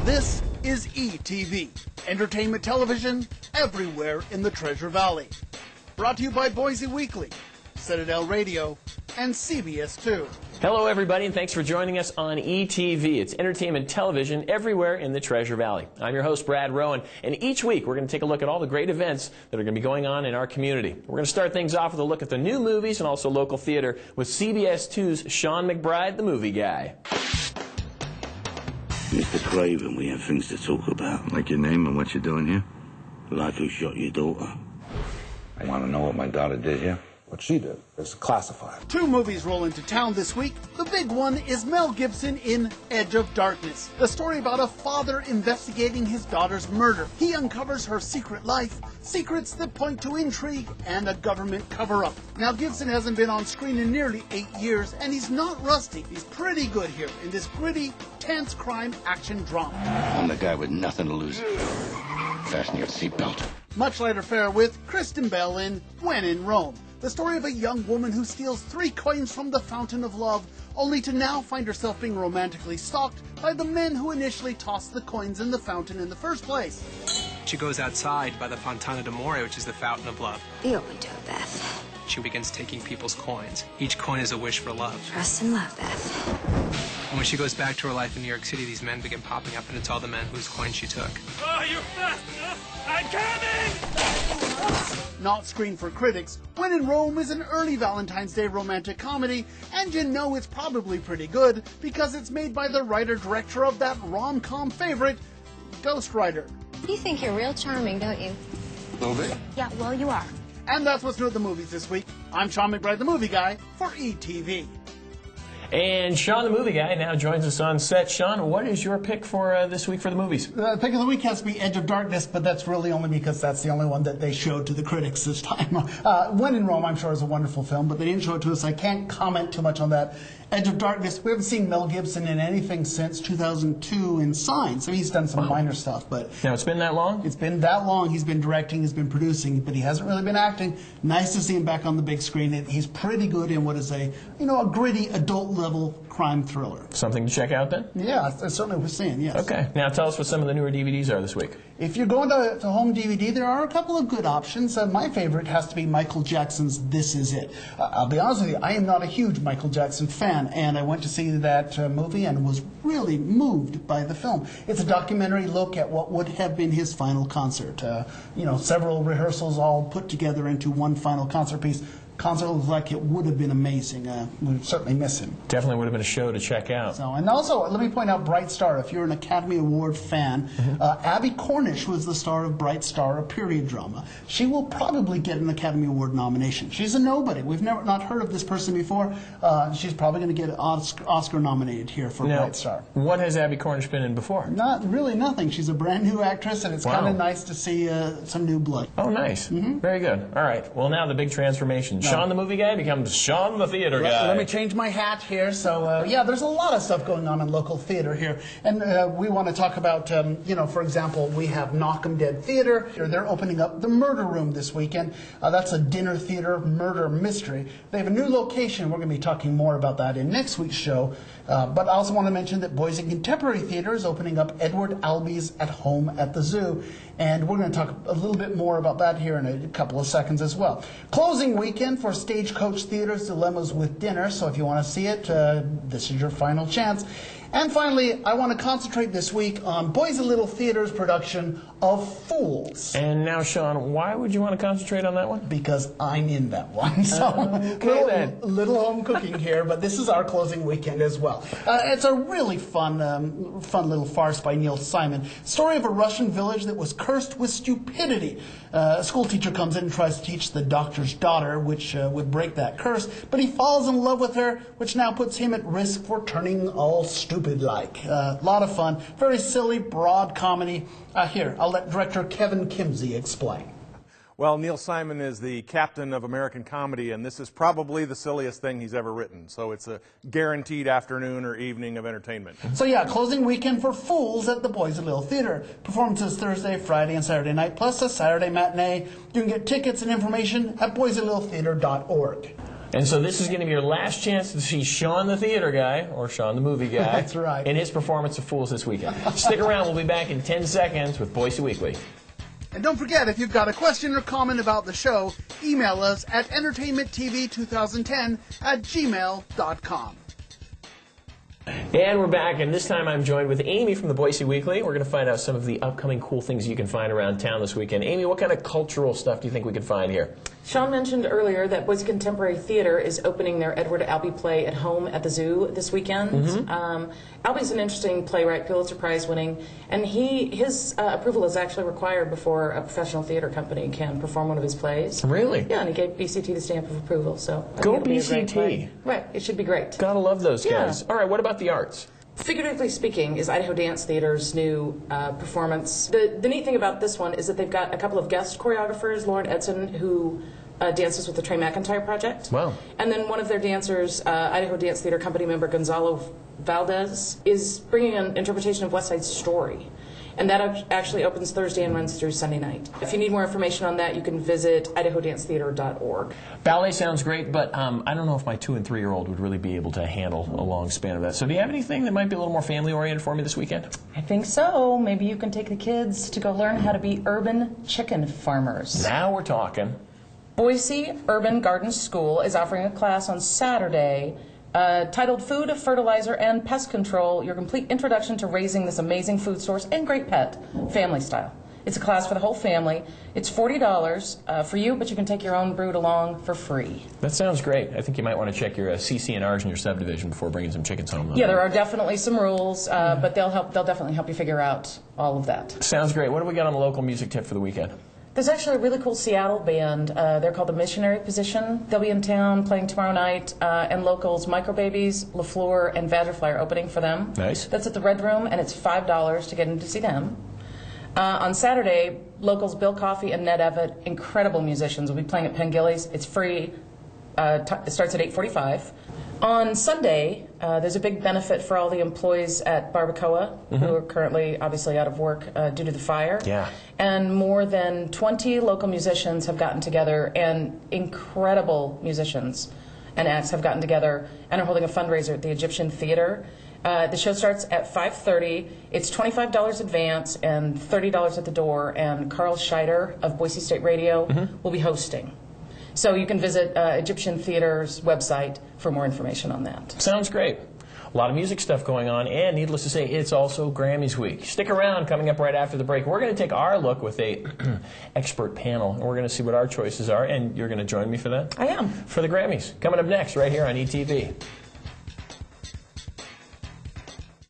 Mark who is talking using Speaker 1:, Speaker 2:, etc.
Speaker 1: This is ETV, entertainment television everywhere in the Treasure Valley. Brought to you by Boise Weekly, Citadel Radio, and CBS 2.
Speaker 2: Hello, everybody, and thanks for joining us on ETV. It's entertainment television everywhere in the Treasure Valley. I'm your host, Brad Rowan, and each week we're going to take a look at all the great events that are going to be going on in our community. We're going to start things off with a look at the new movies and also local theater with CBS 2's Sean McBride, the movie guy.
Speaker 3: Mr. Craven, we have things to talk about.
Speaker 4: Like your name and what you're doing here?
Speaker 3: Like who shot your daughter.
Speaker 4: I want to know what my daughter did here.
Speaker 5: What she did is classified.
Speaker 1: Two movies roll into town this week. The big one is Mel Gibson in Edge of Darkness, the story about a father investigating his daughter's murder. He uncovers her secret life, secrets that point to intrigue, and a government cover-up. Now, Gibson hasn't been on screen in nearly 8 years, and he's not rusty. He's pretty good here in this gritty, tense crime action drama.
Speaker 3: I'm the guy with nothing to lose. Fasten your seatbelt.
Speaker 1: Much lighter fare with Kristen Bell in When in Rome, the story of a young woman who steals 3 coins from the Fountain of Love, only to now find herself being romantically stalked by the men who initially tossed the coins in the fountain in the first place.
Speaker 6: She goes outside by the Fontana d'Amore, which is the Fountain of Love.
Speaker 7: Be open to it, Beth.
Speaker 6: She begins taking people's coins. Each coin is a wish for love.
Speaker 7: Trust and love, Beth.
Speaker 6: And when she goes back to her life in New York City, these men begin popping up, and it's all the men whose coins she took.
Speaker 8: Oh, you're fast enough! I'm coming!
Speaker 1: Not screened for critics, When in Rome is an early Valentine's Day romantic comedy, and you know it's probably pretty good because it's made by the writer-director of that rom-com favorite, Ghost Rider.
Speaker 9: You think you're real charming, don't you?
Speaker 4: A little bit.
Speaker 9: Yeah, well, you are.
Speaker 1: And that's what's new at the movies this week. I'm Sean McBride, the movie guy, for ETV.
Speaker 2: And Sean, the movie guy, now joins us on set. Sean, what is your pick for this week for the movies?
Speaker 1: The pick of the week has to be Edge of Darkness, but that's really only because that's the only one that they showed to the critics this time. When in Rome, I'm sure, is a wonderful film, but they didn't show it to us. I can't comment too much on that. Edge of Darkness, we haven't seen Mel Gibson in anything since 2002 in Signs. I mean, he's done some minor stuff, but...
Speaker 2: Now, it's been that long?
Speaker 1: It's been that long. He's been directing, he's been producing, but he hasn't really been acting. Nice to see him back on the big screen. He's pretty good in what is a gritty, adult-level crime thriller.
Speaker 2: Something to check out, then?
Speaker 1: Yeah, that's certainly what we're seeing, yes.
Speaker 2: Okay. Now, tell us what some of the newer DVDs are this week.
Speaker 1: If you're going to home DVD, there are a couple of good options. My favorite has to be Michael Jackson's This Is It. I'll be honest with you, I am not a huge Michael Jackson fan, and I went to see that movie and was really moved by the film. It's a documentary look at what would have been his final concert. Several rehearsals all put together into one final concert piece. Concert looks like it would have been amazing. We certainly miss him.
Speaker 2: Definitely would have been a show to check out.
Speaker 1: And also, let me point out Bright Star. If you're an Academy Award fan, Abby Cornish was the star of Bright Star, a period drama. She will probably get an Academy Award nomination. She's a nobody. We've not heard of this person before. She's probably going to get Oscar nominated here for Bright Star.
Speaker 2: What has Abby Cornish been in before?
Speaker 1: Not really nothing. She's a brand new actress, and it's kind of nice to see some new blood.
Speaker 2: Oh, nice. Very good. All right. Well, now the big transformation. Sean the movie guy becomes Sean the theater guy.
Speaker 1: Let me change my hat here. So, there's a lot of stuff going on in local theater here. And we want to talk about, for example, we have Knock 'em Dead Theater. They're opening up the Murder Room this weekend. That's a dinner theater murder mystery. They have a new location. We're going to be talking more about that in next week's show. But I also want to mention that Boise Contemporary Theater is opening up Edward Albee's At Home at the Zoo. And we're going to talk a little bit more about that here in a couple of seconds as well. Closing weekend for Stagecoach Theater's Dilemmas with Dinner. So if you want to see it, this is your final chance. And finally, I want to concentrate this week on Boise Little Theater's production of Fools.
Speaker 2: And now, Sean, why would you want to concentrate on that one?
Speaker 1: Because I'm in that one. So little home cooking here, but this is our closing weekend as well. It's a really fun little farce by Neil Simon. Story of a Russian village that was cursed with stupidity. A school teacher comes in and tries to teach the doctor's daughter, which would break that curse, but he falls in love with her, which now puts him at risk for turning all stupid-like. A lot of fun. Very silly, broad comedy. Here, I'll let director Kevin Kimsey explain.
Speaker 5: Well, Neil Simon is the captain of American comedy, and this is probably the silliest thing he's ever written. So it's a guaranteed afternoon or evening of entertainment.
Speaker 1: So yeah, closing weekend for Fools at the Boise Little Theater. Performances Thursday, Friday, and Saturday night, plus a Saturday matinee. You can get tickets and information at boiselittle.theater.org.
Speaker 2: And so this is going to be your last chance to see Sean the theater guy, or Sean the movie guy,
Speaker 1: That's right.
Speaker 2: in his performance of Fools this weekend. Stick around, we'll be back in 10 seconds with Boise Weekly.
Speaker 1: And don't forget, if you've got a question or comment about the show, email us at entertainmenttv2010@gmail.com.
Speaker 2: And we're back, and this time I'm joined with Amy from the Boise Weekly. We're going to find out some of the upcoming cool things you can find around town this weekend. Amy, what kind of cultural stuff do you think we can find here?
Speaker 10: Sean mentioned earlier that Boise Contemporary Theater is opening their Edward Albee play at home at the zoo this weekend. Albee's an interesting playwright, Pulitzer Prize winning, and his approval is actually required before a professional theater company can perform one of his plays.
Speaker 2: Really?
Speaker 10: Yeah, and he gave BCT the stamp of approval. So I
Speaker 2: Go
Speaker 10: think it'll be a great
Speaker 2: BCT.
Speaker 10: play. Right, it should be great.
Speaker 2: Gotta love those guys.
Speaker 10: Yeah.
Speaker 2: All right, what about the arts?
Speaker 10: Figuratively Speaking is Idaho Dance Theater's new performance. The neat thing about this one is that they've got a couple of guest choreographers, Lauren Edson, who dances with the Trey McIntyre Project.
Speaker 2: Wow.
Speaker 10: And then one of their dancers, Idaho Dance Theater company member Gonzalo Valdez, is bringing an interpretation of West Side Story. And that actually opens Thursday and runs through Sunday night. If you need more information on that, you can visit idahodancetheater.org.
Speaker 2: Ballet sounds great, but I don't know if my 2- and 3-year-old would really be able to handle a long span of that. So do you have anything that might be a little more family-oriented for me this weekend?
Speaker 10: I think so. Maybe you can take the kids to go learn how to be urban chicken farmers.
Speaker 2: Now we're talking.
Speaker 10: Boise Urban Garden School is offering a class on Saturday titled Food, Fertilizer, and Pest Control, Your Complete Introduction to Raising This Amazing Food Source and Great Pet, Family Style. It's a class for the whole family. It's $40 for you, but you can take your own brood along for free.
Speaker 2: That sounds great. I think you might want to check your CC&Rs in your subdivision before bringing some chickens home. Though.
Speaker 10: Yeah, there are definitely some rules, but they'll definitely help you figure out all of that.
Speaker 2: Sounds great. What do we got on the local music tip for the weekend?
Speaker 10: There's actually a really cool Seattle band. They're called the Missionary Position. They'll be in town playing tomorrow night, and locals Microbabies, LaFleur, and Vanderfly are opening for them.
Speaker 2: Nice.
Speaker 10: That's at the Red Room, and it's $5 to get in to see them. On Saturday, locals Bill Coffey and Ned Evett, incredible musicians, will be playing at Pengilly's. It's free. It starts at 8:45. On Sunday, there's a big benefit for all the employees at Barbacoa, who are currently obviously out of work due to the fire.
Speaker 2: Yeah.
Speaker 10: And more than 20 local musicians have gotten together, and incredible musicians and acts have gotten together and are holding a fundraiser at the Egyptian Theater. The show starts at 5:30. It's $25 advance and $30 at the door, and Carl Scheider of Boise State Radio will be hosting. So you can visit Egyptian Theater's website for more information on that.
Speaker 2: Sounds great. A lot of music stuff going on, and needless to say, it's also Grammys week. Stick around. Coming up right after the break, we're going to take our look with a expert panel, and we're going to see what our choices are, and you're going to join me for that?
Speaker 10: I am.
Speaker 2: For the Grammys. Coming up next, right here on ETV.